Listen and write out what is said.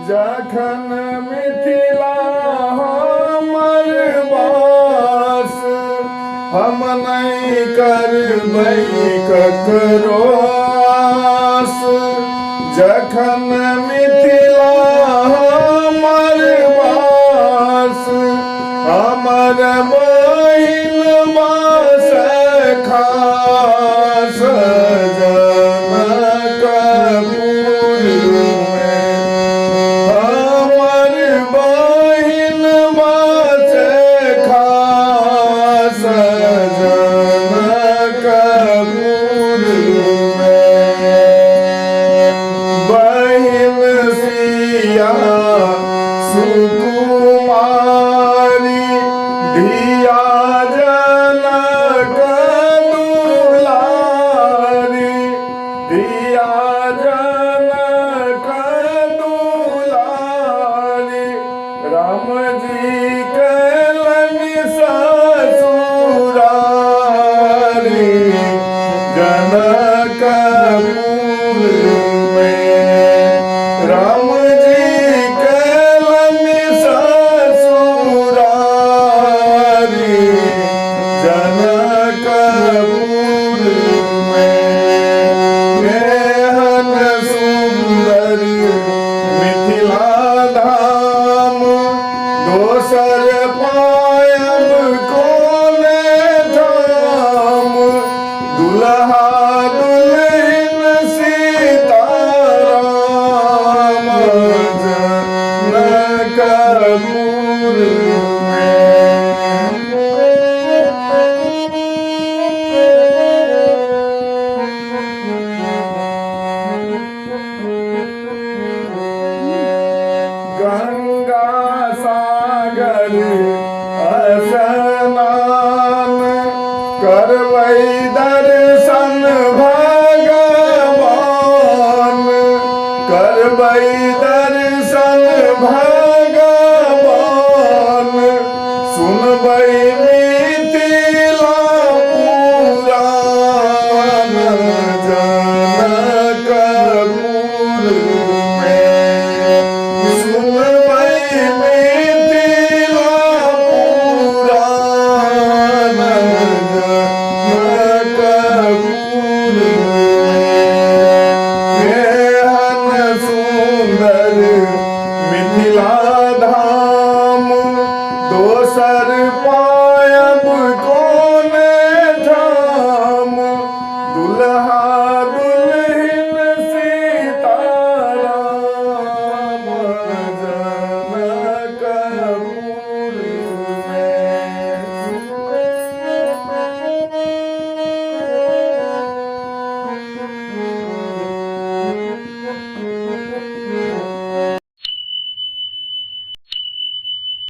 जखन मिथिला हमर वास, हम नहीं करबै ककरो आस। जखन मिथिला हमर वास, हमर बहिन मास खास। जनकपुर में हमर बहिन मास खास। जनकपुर में बहिन सिया सुकुमारी, धिया जनक दुलारी। धिया जनक दुलारी, राम जी कलनि ससुरारी। जनकपुर में राम जी कलनि ससुरारी। जनकपुर में एहन सुंदर मिथिला धाम, दोसर पायब कोने ठाम। दुल्हा दुल्हन सीताराम। जनकपुर में गंगा सागर स्नान, करबै दर्शन भगवान। करबै दर्शन भगवान, सुनबै मिथिला पुराण। जनकपुर में सुनबै मिथिला पुराण। जनकपुर में एहन सुंदर मिथिला धाम, दोसर पा